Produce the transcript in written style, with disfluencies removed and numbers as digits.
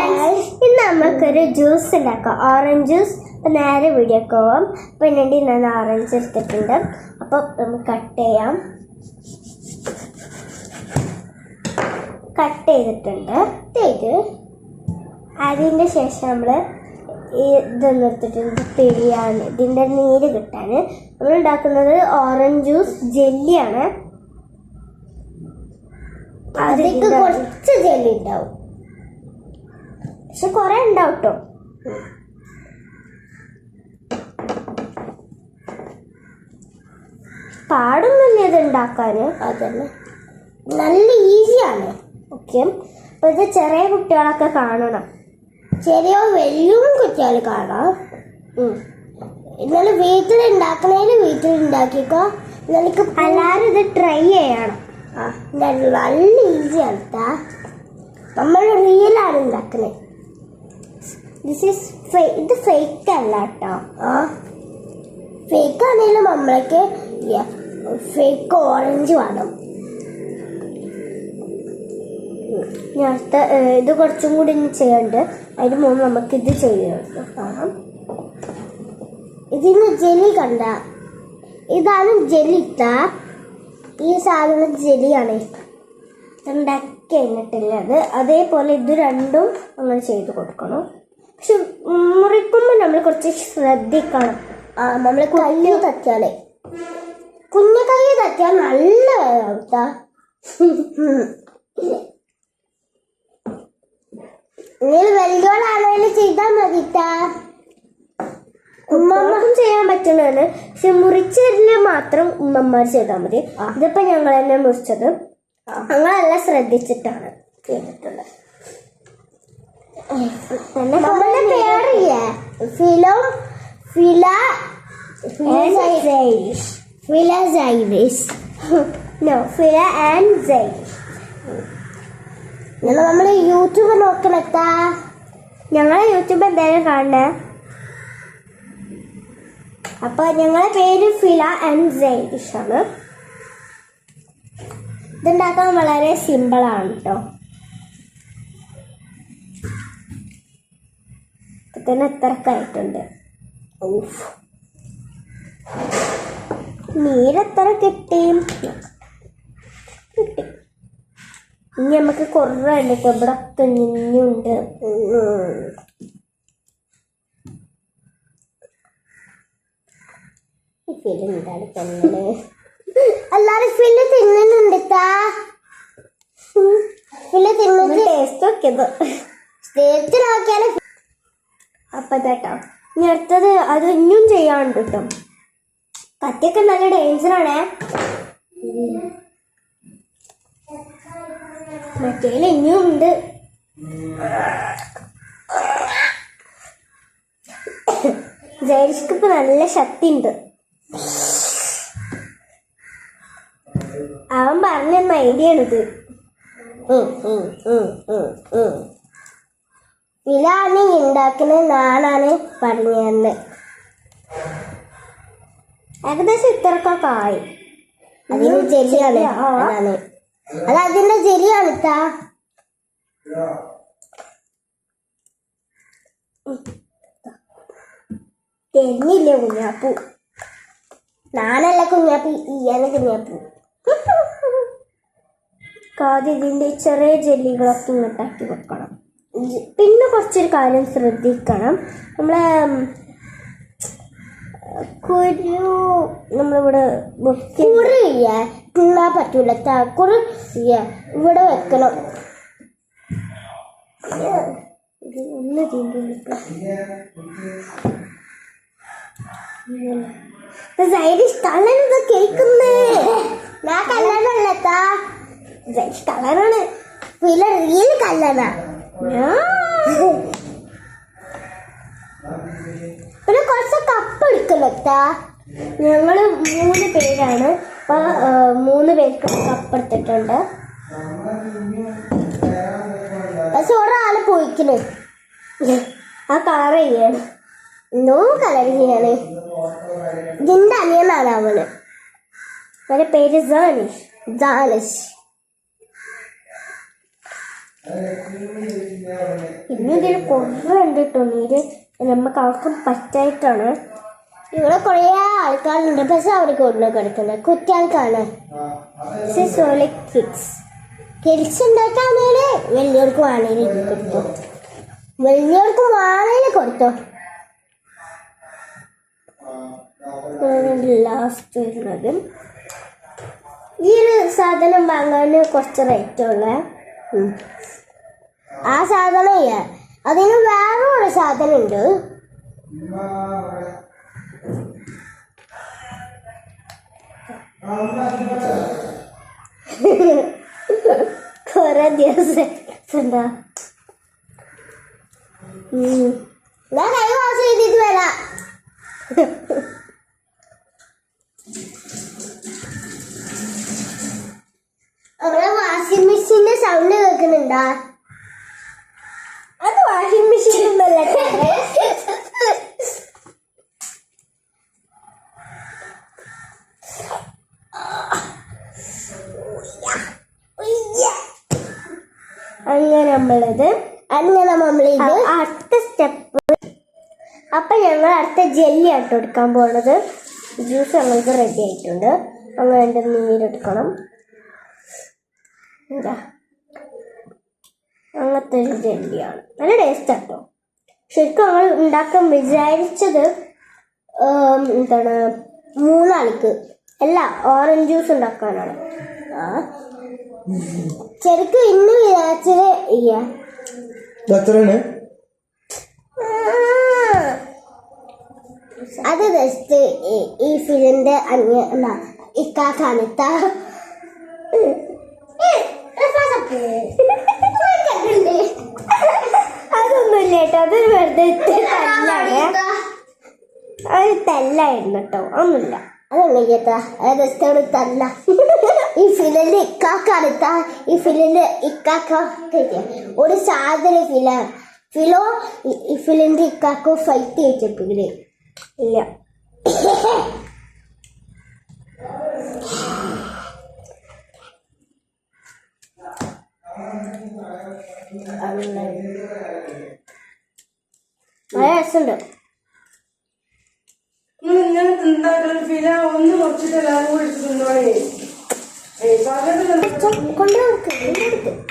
ഇന്ന് നമുക്കൊരു ജ്യൂസ് ഉണ്ടാക്കാം, ഓറഞ്ച് ജ്യൂസ്. നേരെ വീഡിയോ പോവാം. അപ്പം വേണ്ടി ഞാൻ ഓറഞ്ച് എടുത്തിട്ടുണ്ട്. അപ്പം നമുക്ക് കട്ട് ചെയ്തിട്ടുണ്ട്. അതിൻ്റെ ശേഷം നമ്മൾ ഇതൊന്നും എടുത്തിട്ടുണ്ട്, പിഴിയാണ്. ഇതിൻ്റെ നീര് കിട്ടാൻ നമ്മൾ ഉണ്ടാക്കുന്നത് ഓറഞ്ച് ജ്യൂസ് ജെല്ലിയാണ്. അതിലേക്ക് കുറച്ച് ജെല്ലി ഉണ്ടാവും, പക്ഷെ കുറെ ഉണ്ടാവും കേട്ടോ. പാടൊന്നുമില്ല ഇത് ഉണ്ടാക്കാൻ, അതന്നെ നല്ല ഈസിയാണ്. ഓക്കെ, അപ്പൊ ഇത് ചെറിയ കുട്ടികളൊക്കെ കാണണം, ചെറിയ വലിയ കുട്ടികൾ കാണാം. എന്നാലും വീട്ടിലുണ്ടാക്കിക്കോ. എന്നാലേക്ക് എല്ലാവരും ഇത് ട്രൈ ചെയ്യണം. നല്ല ഈസിയാണ് കേട്ടാ. നമ്മൾ റിയലാണ് ഉണ്ടാക്കുന്നത്. ഇത് ഫേക്ക് അല്ല കേട്ടോ. ഫേക്ക് ആണെങ്കിലും നമ്മൾക്ക് ഫേക്ക് ഓറഞ്ച് വേണം. നേരത്തെ ഇത് കുറച്ചും കൂടി ചെയ്യണ്ട്. അതിന് മുമ്പ് നമുക്കിത് ചെയ്യണം. ഇതിന് ജെല്ലി കണ്ട, ഇതാണ് ജെല്ലി. ഈ സാധനം ജെല്ലിയാണ് ഉണ്ടാക്കി കഴിഞ്ഞിട്ടുള്ളത്. അതേപോലെ ഇത് രണ്ടും നമ്മൾ ചെയ്ത് കൊടുക്കണം. പക്ഷെ മുറിക്കുമ്പോൾ നമ്മൾ കുറച്ച് ശ്രദ്ധിക്കണം. നമ്മൾ കുഞ്ഞു തട്ടിയാൽ നല്ല വേദന. നിങ്ങൾ വലിയോളാണെങ്കിലും ചെയ്താൽ മതിട്ടാ. ഉമ്മമ്മക്കും ചെയ്യാൻ പറ്റുന്നതാണ്, പക്ഷെ മുറിച്ചതിൽ മാത്രം ഉമ്മമാർ ചെയ്താൽ മതി. ഇതിപ്പോ ഞങ്ങൾ തന്നെ മുറിച്ചത്, ഞങ്ങളെല്ലാം ശ്രദ്ധിച്ചിട്ടാണ് ചെയ്തിട്ടുള്ളത്. നമ്മളുടെ പേരില്ലേ, ഫില ആൻഡ് സൈരിഷ്. നമ്മള് യൂട്യൂബ് നോക്കണത്താ. ഞങ്ങളെ യൂട്യൂബ് എന്തായാലും കാണണേ. അപ്പൊ ഞങ്ങളെ പേര് ഫില ആൻഡ് സൈരിഷ് ആണ്. ഇതുണ്ടാക്കാൻ വളരെ സിമ്പിളാണ് കേട്ടോ. ഇപ്പൊ തന്നെ എത്രക്കായിട്ടുണ്ട്. നീരെത്ര കിട്ടി? ഇനി നമുക്ക് കുറേ ഉണ്ട് കേട്ടോ. ഇവിടെ കുഞ്ഞുണ്ട്. എല്ലാരും ഫില്ല് തിന്നുന്നുണ്ട്. ടേസ്റ്റ് നോക്കിയാല്. അപ്പൊ കേട്ടോ, ഇനി അടുത്തത് അത് ഇനിയും ചെയ്യാണ്ട് കേട്ടോ. കത്തിയൊക്കെ നല്ല ഡേഞ്ചറാണേ. മറ്റേല് ഇനിയും ഉണ്ട്. ജയരിഷ്ക്ക് ഇപ്പൊ നല്ല ശക്തി ഉണ്ട്. അവൻ പറഞ്ഞ ഐഡിയ ആണിത്. ഇതാണ് ഉണ്ടാക്കുന്നത്, നാളാണ് പറഞ്ഞത്. ഏകദേശം ഇത്രക്കൊക്കെ ആയി. അതിന് ജെല്ലിയാണ്, അത് അതിന്റെ ജെല്ലിയാണ്. തെന്നില്ലേ കുഞ്ഞാപ്പൂ? നാനല്ല കുഞ്ഞാപ്പൂ, ഈയാണ് കുഞ്ഞാപ്പൂ. ആദ്യം ഇതിന്റെ ചെറിയ ജെല്ലികളൊക്കെ ഇങ്ങോട്ടാക്കി വെക്കണം. പിന്നെ കുറച്ചൊരു കാര്യം ശ്രദ്ധിക്കണം. നമ്മളെ നമ്മളിവിടെ തിന്നാൻ പറ്റൂല. കുറി ഇവിടെ വെക്കണം. ഒന്ന് കള്ളനത് കേൾക്കുന്നേ. ഞാൻ കള്ളനല്ലത്താ, കള്ളനാണ്. റിയൽ കള്ളനാ. പിന്നെ കുറച്ച് കപ്പ് എടുക്കലത്താ. ഞങ്ങള് 3 പേരാണ്. അപ്പൊ 3 പേർക്ക് കപ്പ് എടുത്തിട്ടുണ്ട്. പക്ഷെ ഒരാള് പോയിക്കണ്. ആ കളർ ചെയ്യാണ്, കളർ ചെയ്യാണ്. ഇതിന്റെ അനിയനാണ് അവന്. അവന്റെ പേര് ജാനിഷ്. ഇനി ഇതിൽ കുറേ ഉണ്ട് കേട്ടോ നീര്. നമുക്ക് ആർക്കും പറ്റായിട്ടാണ്. ഇവിടെ കുറേ ആൾക്കാരുണ്ട്, പക്ഷെ അവർക്ക് ഒന്നും കൊടുക്കുന്നത് കുട്ടികൾക്കാണ്. കിഡ്സ് ഉണ്ടാക്കാണെങ്കിൽ വലിയവർക്ക് വേണേലും കൊടുത്തു, വലിയവർക്ക് വേണേലും കൊടുത്തോ. ലാസ്റ്റ് വരുന്നത് ഈ ഒരു സാധനം വാങ്ങാൻ കുറച്ച് റേറ്റുള്ള ആ സാധനം ഇല്ല. അതിന് വേറെ ഒരു സാധനം ഉണ്ട്. കൊറേ ദിവസം എന്താ ഞാൻ കൈ വാഷ് ചെയ്തിട്ട് വരാം. അവിടെ വാഷിംഗ് മെഷീന്റെ സൗണ്ട് കേൾക്കുന്നുണ്ടാ? അത് വാഷിംഗ് മെഷീൻ ഒന്നല്ല. അങ്ങനെ നമ്മളിത് അടുത്ത സ്റ്റെപ്പ്. അപ്പൊ ഞങ്ങൾ അടുത്ത ജെല്ലി ആട്ടോ എടുക്കാൻ പോണത്. ജ്യൂസ് ഞങ്ങൾക്ക് റെഡി ആയിട്ടുണ്ട്. അങ്ങനെ എൻ്റെ നീരെടുക്കണം. എന്താ അങ്ങനത്തെ ഒരു ജെല്ലിയാണ്, നല്ല ടേസ്റ്റ് ആട്ടോ. ശരിക്കും ഞങ്ങൾ ഉണ്ടാക്കാൻ വിചാരിച്ചത് എന്താണ് 3 ആൾക്ക് അല്ല, ഓറഞ്ച് ജ്യൂസ് ഉണ്ടാക്കാനാണ്. ശരിക്കും ഇന്ന് വിചാരിച്ചത് അത് ജസ്റ്റ് ഈ ഫിലിന്റെ ഇക്കാക്കാണിത്ത അതൊന്നുമില്ല കേട്ടോ, അതൊരു വെറുതെ അത് തെല്ലായിരുന്നു കേട്ടോ, ഒന്നുമില്ല. അതൊന്നും തല്ല. ഈ ഫിലിന്റെ ഇക്കാക്കാണിത്ത, ഈ ഫിലിന്റെ ഇക്കാക്ക ഒരു സാധന ഫിലോ ഈ ഫിലിന്റെ ഇക്കാക്കോ ഫൈറ്റ് ചെയ്യിപ്പിക്കില്ലേ? ഇല്ല. നല്ല രസമുണ്ട്. കൊണ്ടുപോകും.